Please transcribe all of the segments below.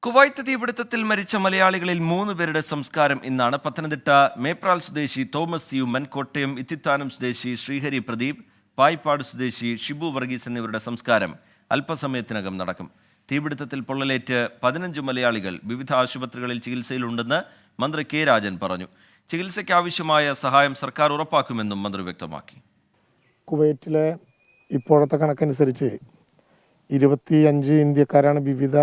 Kuwait തീപിടുത്തത്തിൽ മരിച്ച മലയാളികളിൽ 3 പേരുടെ സംസ്കാരം ഇന്നാണ്. പത്തനംതിട്ട മേപ്രാൽ സ്വദേശി തോമസ് യൂമൻ, കോട്ടയം ഇത്തിത്താനം സ്വദേശി ശ്രീഹരി പ്രദീപ്, പായിപ്പാട് സ്വദേശി ഷിബു വർഗീസ് എന്നിവരുടെ സംസ്കാരം അല്പസമയത്തിനകം നടക്കും. തീപിടുത്തത്തിൽ പൊള്ളലേറ്റ് 15 മലയാളികൾ വിവിധ ആശുപത്രികളിൽ ചികിത്സയിലുണ്ടെന്ന് മന്ത്രി കെ രാജൻ പറഞ്ഞു. ചികിത്സയ്ക്കാവശ്യമായ സഹായം സർക്കാർ ഉറപ്പാക്കുമെന്നും മന്ത്രി വ്യക്തമാക്കി. കുവൈറ്റിലെ ഇപ്പോഴത്തെ കണക്കനുസരിച്ച് 25 ഇന്ത്യക്കാരാണ് വിവിധ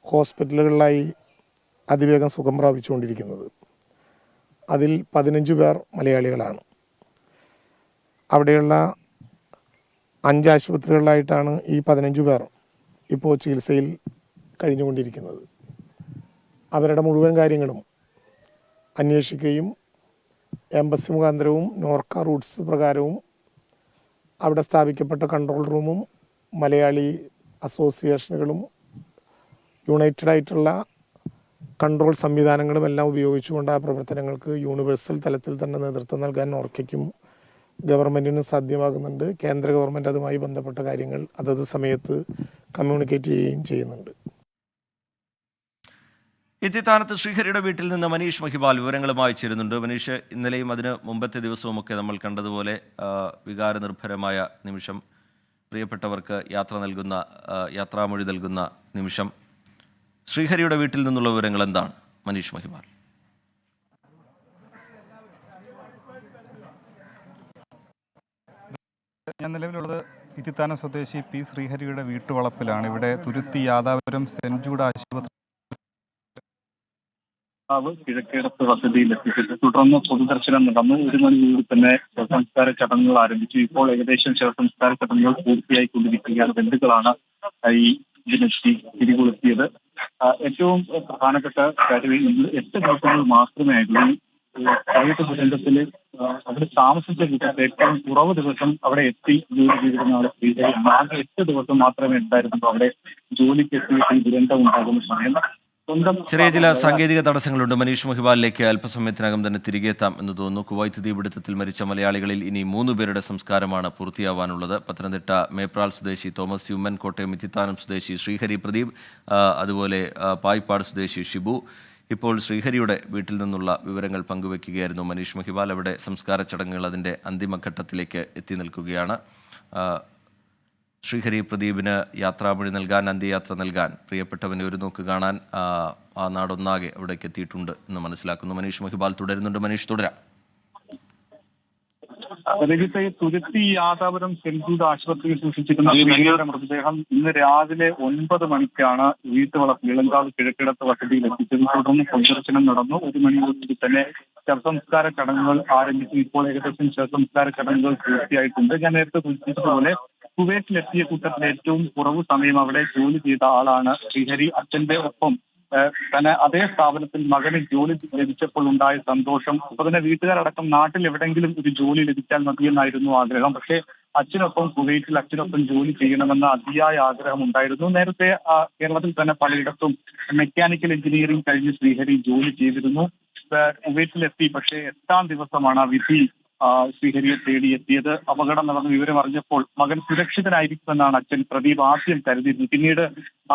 ഹോസ്പിറ്റലുകളിലായി അതിവേഗം സുഖം പ്രാപിച്ചുകൊണ്ടിരിക്കുന്നത്. അതിൽ 15 പേർ മലയാളികളാണ്. അവിടെയുള്ള 5 ആശുപത്രികളിലായിട്ടാണ് ഈ 15 പേർ ഇപ്പോൾ ചികിത്സയിൽ കഴിഞ്ഞുകൊണ്ടിരിക്കുന്നത്. അവരുടെ മുഴുവൻ കാര്യങ്ങളും അന്വേഷിക്കുകയും എംബസി മുഖാന്തരവും നോർക്ക റൂട്ട്സ് പ്രകാരവും അവിടെ സ്ഥാപിക്കപ്പെട്ട കൺട്രോൾ റൂമും മലയാളി അസോസിയേഷനുകളും യുണൈറ്റഡ് ആയിട്ടുള്ള കൺട്രോൾ സംവിധാനങ്ങളും എല്ലാം ഉപയോഗിച്ചുകൊണ്ട് ആ പ്രവർത്തനങ്ങൾക്ക് യൂണിവേഴ്സൽ തലത്തിൽ തന്നെ നേതൃത്വം നൽകാൻ നോർക്കയ്ക്കും ഗവൺമെൻറ്റിനും സാധ്യമാകുന്നുണ്ട്. കേന്ദ്ര ഗവൺമെൻറ് അതുമായി ബന്ധപ്പെട്ട കാര്യങ്ങൾ അതത് സമയത്ത് കമ്മ്യൂണിക്കേറ്റ് ചെയ്യുകയും ചെയ്യുന്നുണ്ട്. ഇത്തിത്താനത്ത് ശ്രീഹരിയുടെ വീട്ടിൽ നിന്ന് മനീഷ് മഹിബാൽ വിവരങ്ങളുമായി ചേരുന്നുണ്ട്. മനീഷ്, ഇന്നലെയും അതിന് മുമ്പത്തെ ദിവസവുമൊക്കെ നമ്മൾ കണ്ടതുപോലെ വികാരനിർഭരമായ നിമിഷം, പ്രിയപ്പെട്ടവർക്ക് യാത്രാമൊഴി നൽകുന്ന നിമിഷം. ശ്രീഹരിയുടെ വീട്ടിൽ നിന്നുള്ള വിവരങ്ങൾ എന്താണ് മനീഷ് മഹിബാൽ? ഞാൻ നിലവിലുള്ളത് ഇത്തിത്താനം സ്വദേശി പി ശ്രീഹരിയുടെ വീട്ടുവളപ്പിലാണ്. ഇവിടെ തുരുത്തി യാദാപുരം സെന്റ് ജൂഡ് ആശുപത്രി കിഴക്കേടത്ത് വസതിയിൽ എത്തിച്ചിട്ട് തുടർന്ന് പൊതുദർശനം നടന്നു. 1 മണിയോട് തന്നെ ശവസംസ്കാര ചടങ്ങുകൾ ആരംഭിച്ചു. ഇപ്പോൾ ഏകദേശം ശവസംസ്കാര ചടങ്ങുകൾ പൂർത്തിയായിക്കൊണ്ടിരിക്കുകയാണ്. ബന്ധുക്കളാണ് ഈ ഇതിനെത്തി തിരികൊളുത്തിയത്. ഏറ്റവും പ്രധാനപ്പെട്ട കാര്യം 8 ദിവസങ്ങൾ മാത്രമേ ആയിട്ടുള്ളൂ കോവിഡ് ദുരന്തത്തിൽ അവിടെ താമസിച്ച കൂട്ടത്തിൽ ഏറ്റവും കുറവ് ദിവസം അവിടെ എത്തി ജോലി ചെയ്തിരുന്ന ആളെ സ്ത്രീകൾ ആകെ 8 ദിവസം മാത്രമേ ഉണ്ടായിരുന്നുള്ളൂ അവിടെ ജോലിക്ക് എത്തിയിട്ട് ഈ ദുരന്തം ഉണ്ടാകുന്ന സമയം. ചെറിയ ചില സാങ്കേതിക തടസ്സങ്ങളുണ്ട്. മനീഷ് മഹിബാലിലേക്ക് അല്പസമയത്തിനകം തന്നെ തിരികെ എത്താം എന്ന് തോന്നുന്നു. കുവൈത്ത് തീപിടുത്തത്തിൽ മരിച്ച മലയാളികളിൽ ഇനി 3 പേരുടെ സംസ്കാരമാണ് പൂർത്തിയാവാനുള്ളത്. പത്തനംതിട്ട മേപ്രാൽ സ്വദേശി തോമസ് യൂമൻ, കോട്ടയം ഇത്തിത്താനം സ്വദേശി ശ്രീഹരി പ്രദീപ്, അതുപോലെ പായിപ്പാട് സ്വദേശി ഷിബു. ഇപ്പോൾ ശ്രീഹരിയുടെ വീട്ടിൽ നിന്നുള്ള വിവരങ്ങൾ പങ്കുവയ്ക്കുകയായിരുന്നു മനീഷ് മഹിബാൽ. അവിടെ സംസ്കാര ചടങ്ങുകൾ അതിൻ്റെ അന്തിമഘട്ടത്തിലേക്ക് എത്തി നിൽക്കുകയാണ്. ശ്രീഹരി പ്രദീപിന് യാത്രാമൊഴി നൽകാൻ, അന്ത്യയാത്ര നൽകാൻ, പ്രിയപ്പെട്ടവനെ ഒരു നോക്ക് കാണാൻ ആ നാടൊന്നാകെ അവിടേക്ക് എത്തിയിട്ടുണ്ട് എന്ന് മനസ്സിലാക്കുന്നു. മനീഷ് മഹിബാൽ തുടരുന്നുണ്ട്. മനീഷ്, തുടരാം. തുരുത്തി യാദാപുരം സെന്റ് ജൂഡ് ആശുപത്രിയിൽ സൂക്ഷിച്ചിരുന്ന മൃതദേഹം ഇന്ന് രാവിലെ 9 മണിക്കാണ് വീട്ടുവളപ്പ് ഇളങ്കാവ് കിഴക്കിടത്ത് വസതിയിൽ എത്തിച്ചത്. തുടർന്ന് പൊതുദർശനം നടന്നു. 1 മണിയോടുകൂടി തന്നെ ശവസംസ്കാര ചടങ്ങുകൾ ആരംഭിച്ചു. ഇപ്പോൾ ഏകദേശം ശവസംസ്കാര ചടങ്ങുകൾ പൂർത്തിയായിട്ടുണ്ട്. ഞാൻ നേരത്തെ സൂചിപ്പിച്ചതുപോലെ കുവൈറ്റിലെത്തിയ കൂട്ടത്തിൽ ഏറ്റവും കുറവ് സമയം അവിടെ ജോലി ചെയ്ത ആളാണ് ശ്രീഹരി. അച്ഛന്റെ ഒപ്പം തന്നെ അതേ സ്ഥാപനത്തിൽ മകന് ജോലി ലഭിച്ചപ്പോൾ ഉണ്ടായ സന്തോഷം, അപ്പൊ തന്നെ വീട്ടുകാരടക്കം നാട്ടിൽ എവിടെയെങ്കിലും ഒരു ജോലി ലഭിച്ചാൽ മതിയെന്നായിരുന്നു ആഗ്രഹം. പക്ഷേ അച്ഛനൊപ്പം കുവൈറ്റിൽ അച്ഛനൊപ്പം ജോലി ചെയ്യണമെന്ന അതിയായ ആഗ്രഹം ഉണ്ടായിരുന്നു. നേരത്തെ കേരളത്തിൽ തന്നെ പലയിടത്തും മെക്കാനിക്കൽ എഞ്ചിനീയറിംഗ് കഴിഞ്ഞ് ശ്രീഹരി ജോലി ചെയ്തിരുന്നു. കുവൈറ്റിലെത്തി. പക്ഷേ 8ാം ദിവസമാണ് ആ വിധി ശ്രീഹരിയെ തേടിയെത്തിയത്. അപകടം നടന്ന വിവരം അറിഞ്ഞപ്പോൾ മകൻ സുരക്ഷിതനായിരിക്കുമെന്നാണ് അച്ഛൻ പ്രദീപ് ആദ്യം കരുതിയിരുന്നത്. പിന്നീട്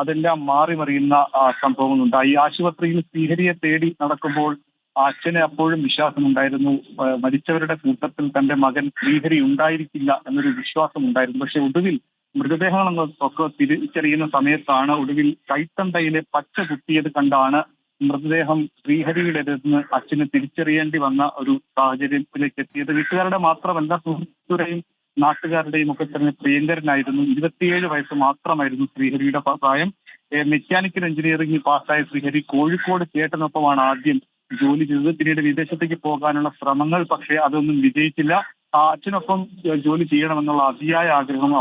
അതെല്ലാം മാറിമറിയുന്ന സംഭവങ്ങളുണ്ടായി. ആശുപത്രിയിൽ ശ്രീഹരിയെ തേടി നടക്കുമ്പോൾ അച്ഛന് അപ്പോഴും വിശ്വാസമുണ്ടായിരുന്നു, മരിച്ചവരുടെ കൂട്ടത്തിൽ തന്റെ മകൻ ശ്രീഹരി ഉണ്ടായിരിക്കില്ല എന്നൊരു വിശ്വാസം ഉണ്ടായിരുന്നു. പക്ഷെ ഒടുവിൽ മൃതദേഹങ്ങളൊക്കെ തിരിച്ചറിയുന്ന സമയത്താണ് ഒടുവിൽ കൈത്തണ്ടയിലെ പച്ച കുത്തിയത് കണ്ടാണ് മൃതദേഹം ശ്രീഹരിയുടേതെന്ന് അച്ഛന് തിരിച്ചറിയേണ്ടി വന്ന ഒരു സാഹചര്യത്തിലേക്ക് എത്തിയത്. വീട്ടുകാരുടെ മാത്രമല്ല, സുഹൃത്തുക്കളുടെയും നാട്ടുകാരുടെയും ഒക്കെ തന്നെ പ്രിയങ്കരനായിരുന്നു. 27 വയസ്സ് മാത്രമായിരുന്നു ശ്രീഹരിയുടെ പ്രായം. മെക്കാനിക്കൽ എഞ്ചിനീയറിംഗ് പാസ്സായ ശ്രീഹരി കോഴിക്കോട് ചേട്ടനൊപ്പമാണ് ആദ്യം ജോലി ചെയ്തത്. പിന്നീട് വിദേശത്തേക്ക് പോകാനുള്ള ശ്രമങ്ങൾ, പക്ഷേ അതൊന്നും വിജയിച്ചില്ല. അച്ഛനൊപ്പം ജോലി ചെയ്യണമെന്നുള്ള അതിയായ ആഗ്രഹം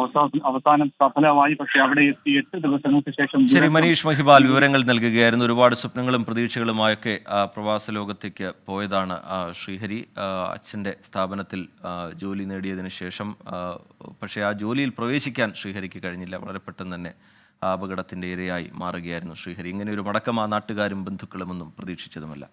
അവസാനം സഫലമായി. പക്ഷെ അവിടെ എത്തി 8 ദിവസങ്ങൾക്ക് ശേഷം. ശരി, മനീഷ് മഹിബാൽ വിവരങ്ങൾ നൽകുകയായിരുന്നു. ഒരുപാട് സ്വപ്നങ്ങളും പ്രതീക്ഷകളുമായൊക്കെ പ്രവാസ ലോകത്തേക്ക് പോയതാണ് ശ്രീഹരി. അച്ഛൻ്റെ സ്ഥാപനത്തിൽ ജോലി നേടിയതിനു ശേഷം പക്ഷേ ആ ജോലിയിൽ പ്രവേശിക്കാൻ ശ്രീഹരിക്ക് കഴിഞ്ഞില്ല. വളരെ പെട്ടെന്ന് തന്നെ ആ അപകടത്തിൻ്റെ ഇരയായി മാറുകയായിരുന്നു ശ്രീഹരി. ഇങ്ങനെ ഒരു മടക്കം ആ നാട്ടുകാരും ബന്ധുക്കളുമൊന്നും പ്രതീക്ഷിച്ചതുമല്ല.